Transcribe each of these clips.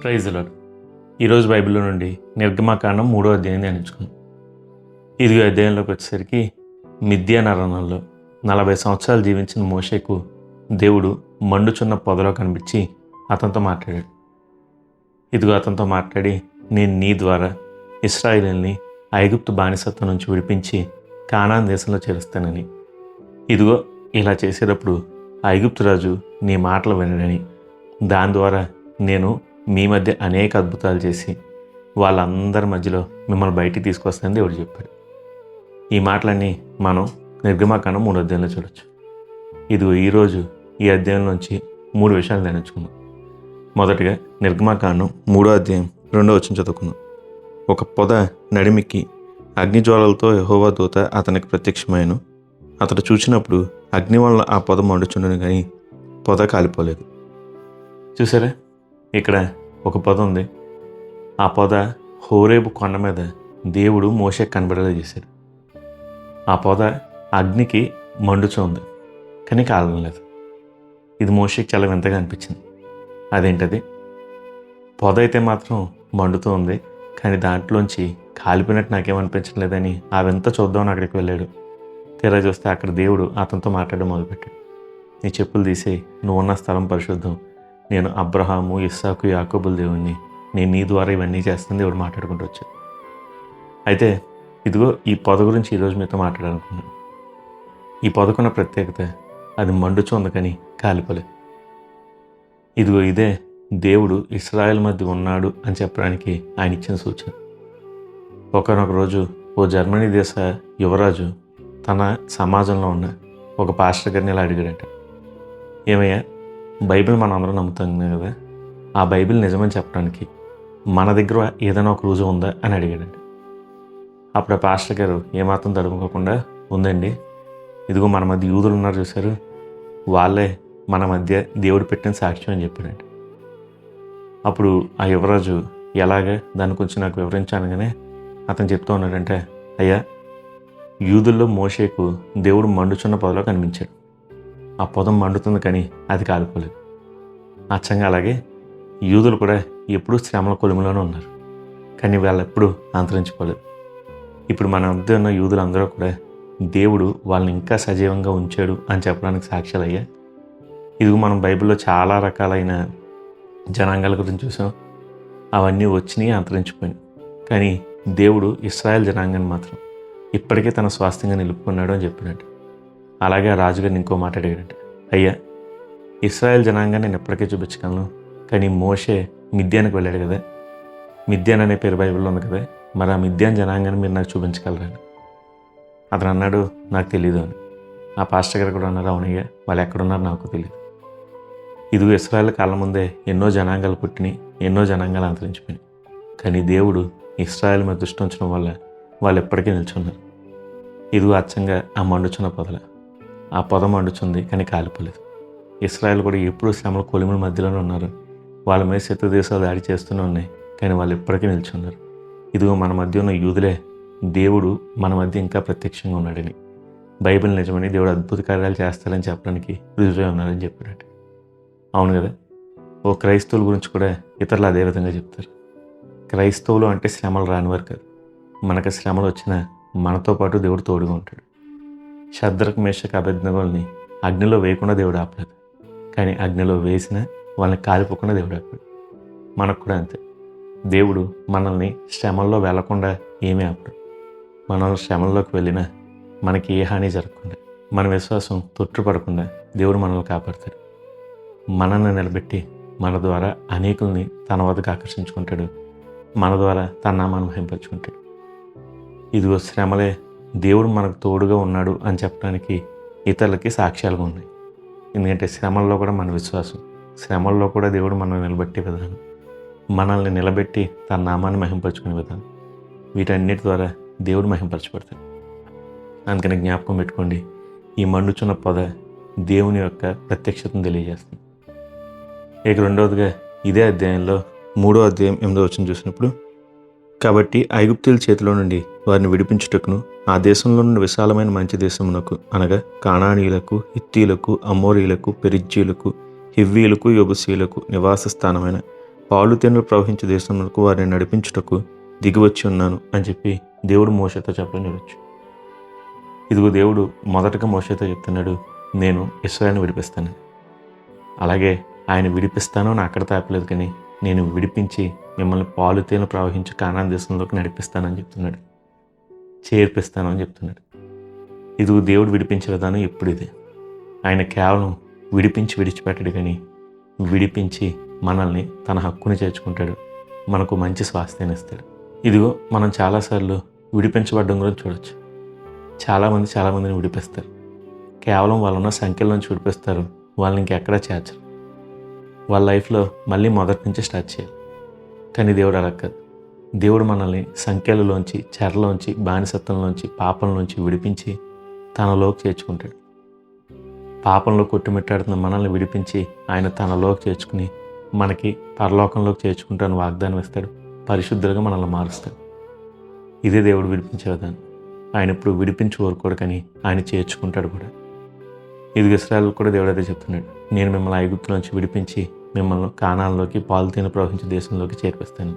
Praise the lord. ఈరోజు బైబిల్లో నుండి నిర్గమకాండం 3వ అధ్యాయం ధ్యానించుకున్నాం. 5వ అధ్యాయంలోకి వచ్చేసరికి మిద్యాన్ అరణ్యంలో 40 సంవత్సరాలు జీవించిన మోషేకు దేవుడు మండుచున్న పొదలో కనిపించి అతనితో మాట్లాడాడు. ఇదిగో అతనితో మాట్లాడి, నేను నీ ద్వారా ఇశ్రాయేలుని ఐగుప్తు బానిసత్వం నుంచి విడిపించి కానాన్ దేశంలో చేరుస్తానని, ఇదిగో ఇలా చేసేటప్పుడు ఐగుప్తు రాజు నీ మాటలు వినడని, దాని ద్వారా నేను మీ మధ్య అనేక అద్భుతాలు చేసి వాళ్ళందరి మధ్యలో మిమ్మల్ని బయటికి తీసుకొస్తానని దేవుడు చెప్పాడు. ఈ మాటలన్నీ మనం నిర్గమకాండం 3వ అధ్యాయంలో చూడొచ్చు. ఇదిగో ఈరోజు ఈ అధ్యాయం నుంచి 3 విషయాలు ధ్యానించుకుందాం. మొదటిగా నిర్గమకాండం 3వ అధ్యాయం 2వ వచనం చదువుకుందాం. ఒక పొద నడిమికి అగ్నిజ్వాలలతో యెహోవా దూత అతనికి ప్రత్యక్షమైను. అతడు చూసినప్పుడు అగ్ని వలన ఆ పొద మండుచుండును కానీ పొద కాలిపోలేదు. చూసారా, ఇక్కడ ఒక పొద ఉంది. ఆ పొద హోరేబు కొండ మీద దేవుడు మోషేకు కనబడేలా చేశాడు. ఆ పొద అగ్నికి మండుచుంది కానీ కాలడం లేదు. ఇది మోషేకు చాలా వింతగా అనిపించింది. అదేంటది? పొద అయితే మాత్రం మండుతూ ఉంది, కానీ దాంట్లోంచి కాలిపోయినట్టు నాకేమనిపించలేదని ఆ వింత చూద్దామని అక్కడికి వెళ్ళాడు. తీరా చూస్తే అక్కడ దేవుడు అతనితో మాట్లాడడం మొదలుపెట్టాడు. నీ చెప్పులు తీసి, నువ్వు ఉన్న స్థలం పరిశుద్ధం, నేను అబ్రహాము, ఇస్సాకు, యాకోబుల దేవుణ్ణి, నేను నీ ద్వారా ఇవన్నీ చేస్తాను దేవుడు మాట్లాడుకుంటూ వచ్చాడు. అయితే ఇదిగో ఈ పొద గురించి ఈరోజు మీతో మాట్లాడాలనుకున్నాను. ఈ పొదకున్న ప్రత్యేకత, అది మండుచుంది కానీ కాలిపోలేదు. ఇదిగో ఇదే దేవుడు ఇశ్రాయేల్ మధ్య ఉన్నాడు అని చెప్పడానికి ఆయన ఇచ్చిన సూచన. ఒకనొక రోజు ఓ జర్మనీ దేశ యువరాజు తన సమాజంలో ఉన్న ఒక పాస్టర్ గారిని ఇలా అడిగాడట, ఏమయ్యా, బైబిల్ మనం అందరం నమ్ముతాం కదా, ఆ బైబిల్ నిజమని చెప్పడానికి మన దగ్గర ఏదైనా ఒక రుజువు ఉందా అని అడిగాడండి. అప్పుడు ఆ పాస్టర్ గారు ఏమాత్రం తడుముకోకుండా, ఉందండి, ఇదిగో మన మధ్య యూదులు ఉన్నారు చూశారు, వాళ్ళే మన మధ్య దేవుడు పెట్టిన సాక్ష్యం అని చెప్పాడండి. అప్పుడు ఆ యువరాజు ఎలాగే దాని గురించి నాకు వివరించానుగానే అతను చెప్తూ ఉన్నాడంటే, అయ్యా, యూదుల్లో మోషేకు దేవుడు మండుచున్న పొదలో కనిపించాడు. ఆ పొదం మండుతుంది కానీ అది కాలిపోలేదు. అచ్చంగా అలాగే యూదులు కూడా ఎప్పుడూ శ్రమల కొలిమిలోనే ఉన్నారు, కానీ వాళ్ళు ఎప్పుడూ అంతరించిపోలేదు. ఇప్పుడు మన మధ్య ఉన్న యూదులు అందరూ కూడా దేవుడు వాళ్ళని ఇంకా సజీవంగా ఉంచాడు అని చెప్పడానికి సాక్ష్యాలు అయ్యా. ఇదిగో మనం బైబిల్లో చాలా రకాలైన జనాంగాల గురించి చూసాం, అవన్నీ వచ్చినాయి, అంతరించిపోయినాయి, కానీ దేవుడు ఇశ్రాయేల్ జనాంగాన్ని మాత్రం ఇప్పటికే తన స్వాస్థ్యంగా నిలుపుకున్నాడు అని చెప్పినట్టు. అలాగే ఆ రాజుగారిని ఇంకో మాట అడిగాడంట, అయ్యా, ఇశ్రాయేల్ జనాంగాన్ని నేను ఎప్పటికే చూపించగలను, కానీ మోషే మిద్యానికి వెళ్ళాడు కదా, మిద్యాన్ అనే పేరు బైబిల్లో ఉంది కదా, మరి ఆ మిద్యాన్ జనాంగాన్ని మీరు నాకు చూపించగలరని. అతను అన్నాడు, నాకు తెలీదు అని. ఆ పాస్టర్ గారు కూడా అన్నారు, అవునయ్యా, వాళ్ళు ఎక్కడున్నారు నాకు తెలియదు. ఇదిగో ఇశ్రాయేల్ కాలం ముందే ఎన్నో జనాంగాలు పుట్టినాయి, ఎన్నో జనాంగాలు అంతరించిపోయినాయి, కానీ దేవుడు ఇశ్రాయేల్ మీద దృష్టి ఉంచడం వల్ల వాళ్ళు ఎప్పటికీ నిల్చున్నారు. ఇదిగో అచ్చంగా ఆ మండుచున్న పొదల, ఆ పొద మండుచుంది కానీ కాలిపోలేదు. ఇశ్రాయేల్ కూడా ఎప్పుడూ శ్రమల కొలిముల మధ్యలోనే ఉన్నారు, వాళ్ళ మీద శత్రు దేశాలు దాడి చేస్తూనే ఉన్నాయి, కానీ వాళ్ళు ఎప్పటికీ నిల్చున్నారు. ఇదిగో మన మధ్య ఉన్న యూదులే దేవుడు మన మధ్య ఇంకా ప్రత్యక్షంగా ఉన్నాడని, బైబిల్ నిజమని, దేవుడు అద్భుత కార్యాలు చేస్తారని చెప్పడానికి రుజువై ఉన్నారని చెప్పాడట. అవును కదా. ఓ క్రైస్తవుల గురించి కూడా ఇతరులు అదే విధంగా చెప్తారు. క్రైస్తవులు అంటే శ్రమలు రానివారు కాదు, మనకు శ్రమలు వచ్చినా మనతో పాటు దేవుడు తోడుగా ఉంటాడు. షద్రకు, మేషకు, అబేద్నెగోల్ని అగ్నిలో వేయకుండా దేవుడు ఆపలేదు, కానీ అగ్నిలో వేసినా వాళ్ళని కాలిపోకుండా దేవుడు ఆపాడు. మనకు కూడా అంతే. దేవుడు మనల్ని శ్రమల్లో వెళ్లకుండా ఏమీ ఆపడు. మనం శ్రమల్లోకి వెళ్ళినా మనకి ఏ హాని జరగకుండా, మన విశ్వాసం తొట్టుపడకుండా దేవుడు మనల్ని కాపాడతాడు. మనల్ని నిలబెట్టి మన ద్వారా అనేకుల్ని తన వద్దకు ఆకర్షించుకుంటాడు, మన ద్వారా తన నామాన్ని మహింపరుచుకుంటాడు. ఇదిగో శ్రమలే దేవుడు మనకు తోడుగా ఉన్నాడు అని చెప్పడానికి ఇతరులకి సాక్ష్యాలుగా ఉన్నాయి. ఎందుకంటే శ్రమల్లో కూడా మన విశ్వాసం, శ్రమల్లో కూడా దేవుడు మనల్ని నిలబెట్టే విధానం, మనల్ని నిలబెట్టి తన నామాన్ని మహింపరుచుకునే విధానం, వీటన్నిటి ద్వారా దేవుడు మహింపరచబడతాడు. అందుకని జ్ఞాపకం పెట్టుకోండి, ఈ మండుచున్న పొద దేవుని యొక్క ప్రత్యక్షతను తెలియజేస్తుంది. ఇక రెండవదిగా ఇదే అధ్యాయంలో 3వ అధ్యాయం 8వ వచనం చూసినప్పుడు, కాబట్టి ఐగుప్తీయుల చేతిలో నుండి వారిని విడిపించుటకును ఆ దేశంలో నుండి విశాలమైన మంచి దేశమునకు, అనగా కానానీయులకు, హిత్తీయులకు, అమోరీయులకు, పెరిజ్జీయులకు, హివ్వీయులకు, యెబూసీయులకు నివాస స్థానమైన పాలు తేనెలు ప్రవహించే దేశంలోకి వారిని నడిపించుటకు దిగివచ్చి ఉన్నాను అని చెప్పి దేవుడు మోషేతో చెప్పడం చూడొచ్చు. ఇదిగో దేవుడు మొదటగా మోషేతో చెప్తున్నాడు, నేను ఇశ్రాయేలును విడిపిస్తాను. అలాగే ఆయన విడిపిస్తాను అని అక్కడ తాపలేదు, కానీ నేను విడిపించి మిమ్మల్ని పాలు తేనెలు ప్రవహించి కానాను దేశంలోకి నడిపిస్తానని చెప్తున్నాడు, చేర్పిస్తాను అని చెప్తున్నాడు. ఇదిగో దేవుడు విడిపించే విధానం ఎప్పుడు ఇదే. ఆయన కేవలం విడిపించి విడిచిపెట్టడు, కానీ విడిపించి మనల్ని తన హక్కుని చేర్చుకుంటాడు, మనకు మంచి స్వాస్థ్యాన్ని ఇస్తాడు. ఇదిగో మనం చాలాసార్లు విడిపించబడ్డం గురించి చూడొచ్చు. చాలామందిని విడిపిస్తారు, కేవలం వాళ్ళున్న సంఖ్యల నుంచి విడిపిస్తారు, వాళ్ళని ఇంకెక్కడా చేర్చరు. వాళ్ళ లైఫ్లో మళ్ళీ మొదటి నుంచి స్టార్ట్ చేయాలి. కానీ దేవుడు అలా కాదు. దేవుడు మనల్ని సంఖ్యలలోంచి, చెరలోంచి, బానిసత్వంలోంచి, పాపంలోంచి విడిపించి తనలోకి చేర్చుకుంటాడు. పాపంలో కొట్టుమిట్టాడుతున్న మనల్ని విడిపించి ఆయన తనలోకి చేర్చుకుని మనకి పరలోకంలోకి చేర్చుకుంటాను వాగ్దానం ఇస్తాడు. పరిశుద్ధులుగా మనల్ని మారుస్తాడు. ఇదే దేవుడు విడిపించే విధానం. ఆయన ఇప్పుడు విడిపించి కోరుకోడు, కానీ ఆయన చేర్చుకుంటాడు కూడా. ఇది ఇశ్రాయేలుకు కూడా దేవుడు అదే చెప్తున్నాడు, నేను మిమ్మల్ని ఐగుప్తులోంచి విడిపించి మిమ్మల్ని కానాన్లోకి పాలు తేనెలు ప్రవహించే దేశంలోకి చేర్పిస్తాను.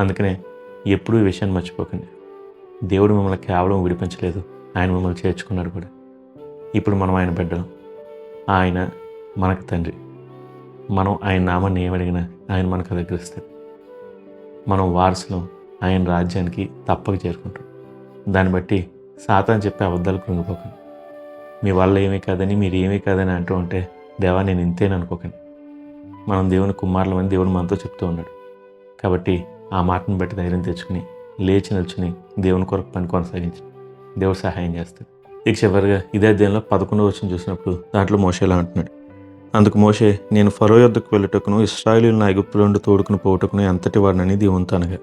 అందుకనే ఎప్పుడూ ఈ విషయాన్ని మర్చిపోకండి. దేవుడు మిమ్మల్ని కేవలం విడిపించలేదు, ఆయన మిమ్మల్ని చేర్చుకున్నాడు కూడా. ఇప్పుడు మనం ఆయన బిడ్డలం, ఆయన మనకు తండ్రి. మనం ఆయన నామాన్ని ఏమడిగినా ఆయన మనకు అనుగ్రహిస్తాడు. మనం వారసులం, ఆయన రాజ్యానికి తప్పక చేరుకుంటాం. దాన్ని బట్టి సాతాను చెప్పే అబద్ధాలు కృంగిపోకండి. మీ వల్ల ఏమీ కాదని, మీరు ఏమీ కాదని అంటూ ఉంటే దేవా నేను ఇంతేని అనుకోకండి. మనం దేవుని కుమారులమని దేవుడు మనతో చెప్తూ ఉన్నాడు. కాబట్టి ఆ మాటను బట్టి ధైర్యం తెచ్చుకుని లేచి నిల్చుని దేవుని కొరకు పని కొనసాగించి దేవుడు సహాయం చేస్తాడు. ఇక చివరిగా ఇదే అధ్యాయంలో 11వ వచనం చూసినప్పుడు దాంట్లో మోషే ఇలా అంటున్నాడు, అందుకు మోషే, నేను ఫరో యొద్దకు వెళ్ళుటకును ఇశ్రాయేలీయులను ఐగుప్తులో నుండి తోడుకుని పోవుటకును ఎంతటి వాడినని దీవుంతానుగా.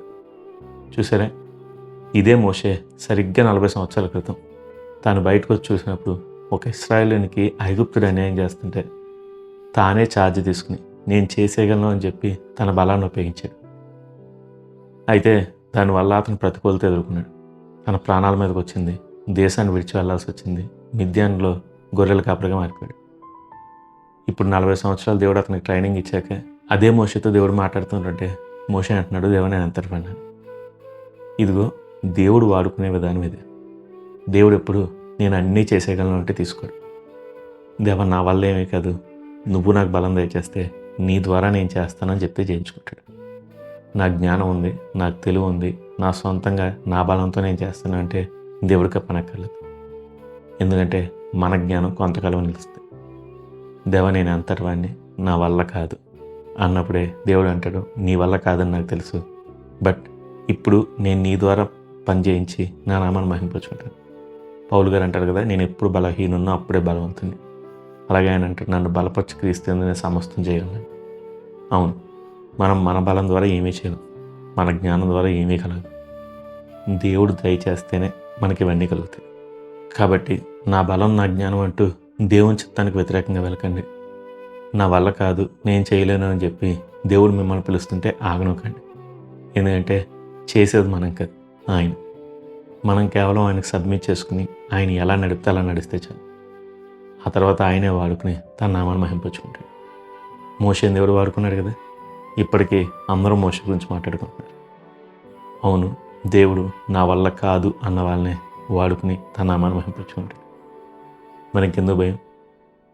చూసారా, ఇదే మోషే సరిగ్గా 40 సంవత్సరాల క్రితం తాను బయటకు వచ్చి చూసినప్పుడు ఒక ఇశ్రాయేలీయునికి ఐగుప్తుడు అన్యాయం చేస్తుంటే తానే ఛార్జ్ తీసుకుని నేను చేసేయగలను అని చెప్పి తన బలాన్ని ఉపయోగించాడు. అయితే దానివల్ల అతను ప్రతికూలత ఎదుర్కొన్నాడు. తన ప్రాణాల మీదకి వచ్చింది, దేశాన్ని విడిచి వెళ్లాల్సి వచ్చింది. మిద్యాన్లో గొర్రెల కాపరిగా మారిపోయాడు. ఇప్పుడు 40 సంవత్సరాలు దేవుడు అతనికి ట్రైనింగ్ ఇచ్చాక అదే మోషేతో దేవుడు మాట్లాడుతుంటే మోషే అంటున్నాడు, దేవా నేను ఎంతటి పడినాను. ఇదిగో దేవుడు వాడుకునే విధానం ఇది. దేవుడు ఎప్పుడు నేను అన్నీ చేసేయగలను అంటే తీసుకోడు. దేవా నా వల్ల ఏమీ కాదు, నువ్వు నాకు బలం దయచేస్తే నీ ద్వారా నేను చేస్తానని చెప్తే చేయించుకుంటాడు. నా జ్ఞానం ఉంది, నాకు తెలివి ఉంది, నా సొంతంగా నా బలంతో నేను చేస్తాను అంటే దేవుడికి పనక్కర్లేదు. ఎందుకంటే మన జ్ఞానం కొంతకాలం నిలుస్తుంది. దేవా నేను అంతటి వాడిని, నా వల్ల కాదు అన్నప్పుడే దేవుడు అంటాడు, నీ వల్ల కాదని నాకు తెలుసు, బట్ ఇప్పుడు నేను నీ ద్వారా పని చేయించి నా నామాన్ని మహింపరుచుకుంటాను. పౌలు గారు అంటారు కదా, నేను ఎప్పుడు బలహీనున్నా అప్పుడే బలవంతుని. అలాగే ఆయన అంటాడు, నన్ను బలపరిచి క్రీస్తు నేను సమస్తం చేయగలను. అవును, మనం మన బలం ద్వారా ఏమీ చేయలేం, మన జ్ఞానం ద్వారా ఏమీ కలగదు. దేవుడు దయచేస్తేనే మనకి ఇవన్నీ కలుగుతాయి. కాబట్టి నా బలం నా జ్ఞానం అంటూ దేవుని చిత్తానికి వ్యతిరేకంగా వెళ్ళకండి. నా వల్ల కాదు, నేను చేయలేను అని చెప్పి దేవుడు మిమ్మల్ని పిలుస్తుంటే ఆగనకండి. ఎందుకంటే చేసేది మనం కాదు, ఆయన. మనం కేవలం ఆయనకు సబ్మిట్ చేసుకుని ఆయన ఎలా నడిపితే అలా నడిస్తే చాలు. ఆ తర్వాత ఆయనే వాడుకుని తన నామాన్ని మహింపరుచుకుంటాడు. మోషేని దేవుడు వాడుకున్నాడు కదా. ఇప్పటికీ అందరూ మోషే గురించి మాట్లాడుకుంటున్నారు. అవును, దేవుడు నా వల్ల కాదు అన్న వాళ్ళనే వాడుకుని తన నామాన్ని మహింపరుచుకుంటాడు. మనకెందుకు భయం?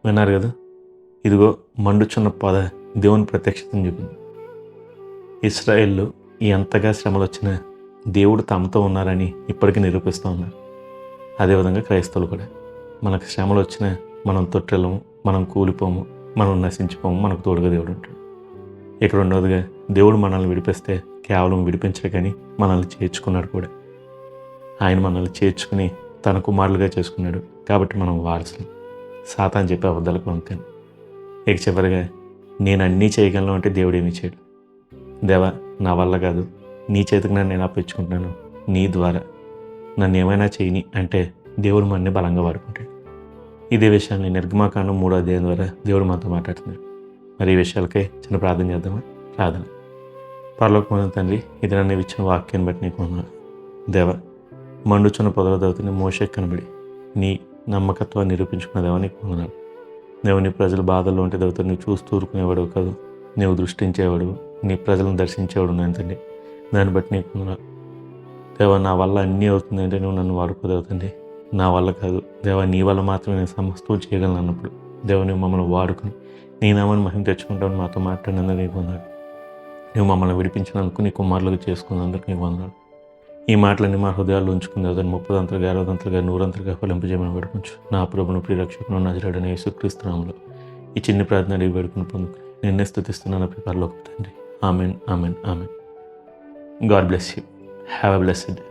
విన్నారు కదా, ఇదిగో మండుచున్న పొద దేవుని ప్రత్యక్షతను చూపింది. ఇశ్రాయేలు ఎంతగా శ్రమలు వచ్చినా దేవుడు తమతో ఉన్నారని ఇప్పటికీ నిరూపిస్తూ ఉన్నారు. అదేవిధంగా క్రైస్తవులు కూడా మనకు శ్రమలు వచ్చినా మనం తొట్టెలము, మనం కూలిపోము, మనం నశించిపోము, మనకు తోడుగా దేవుడు ఉంటాడు. ఇక రెండవదిగా దేవుడు మనల్ని విడిపిస్తే కేవలం విడిపించడు, కానీ మనల్ని చేర్చుకున్నాడు కూడా. ఆయన మనల్ని చేర్చుకుని తన కుమారులుగా చేసుకున్నాడు. కాబట్టి మనం వారసులు. సాతాను చెప్పే అబద్ధాలకు వంకాను. ఇక చివరిగా నేను అన్నీ చేయగలను అంటే దేవుడు ఏమీ చేయడు. దేవా నా వల్ల కాదు, నీ చేతికి నన్ను నేను అప్పించుకుంటున్నాను, నీ ద్వారా నన్ను ఏమైనా చేయని అంటే దేవుడు మనని బలంగా వాడుకుంటాడు. ఇదే విషయాన్ని నిర్గమాకాండం 3వ అధ్యాయం ద్వారా దేవుడు మనతో మాట్లాడుతున్నాడు. మరి ఈ విషయాలకై చిన్న ప్రార్థన చేద్దామా? ప్రార్థన. పరలోకమైన తండ్రి, ఇది నన్ను ఇచ్చిన వాక్యాన్ని బట్టి నీకు వందనాలు. దేవా మండుచున్న పొదల దౌతుని మోషే కనబడి నీ నమ్మకత్వాన్ని నిరూపించుకున్న దేవా నీకు వందనాలు. దేవా నీ ప్రజలు బాధల్లో ఉంటే దౌతుని చూస్తూ ఊరుకునేవాడు కాదు, నీవు దృష్టించేవాడు, నీ ప్రజలను దర్శించేవాడు ఉన్నాను తండ్రి. దాన్ని బట్టి నీకు వందనాలు. దేవా, నా వల్ల అన్నీ అవుతుంది అంటే నువ్వు నన్ను వాడుకోదావు తండ్రి. నా వల్ల కాదు దేవా, నీ వల్ల మాత్రమే నేను సమస్తం చేయగలను అన్నప్పుడు దేవా, నువ్వు మమ్మల్ని వాడుకుని నీ నామాన్ని మహిమ తెచ్చుకుంటావు. మాతో మాట్లాడినందుకు నీకు వందనాలు. నువ్వు మమ్మల్ని విడిపించినందుకు, నీ కుమారులుగా చేసుకున్నందుకు నీకు వందనాలు. ఈ మాటలన్నీ మా హృదయాల్లో ఉంచుకుంది అతను 30 60 100 ఫలింపజేయమని వేడుకుంటు నా ప్రభును ప్రియరక్షకును నజరేయుడైన యేసుక్రీస్తు నామములో ఈ చిన్ని ప్రార్థన అడిగి వేడుకుని పొందుకుని నిన్నే స్తుతిస్తున్నాను పరలోకపు తండ్రి. Amen, amen, amen. God bless you. Have a blessed day.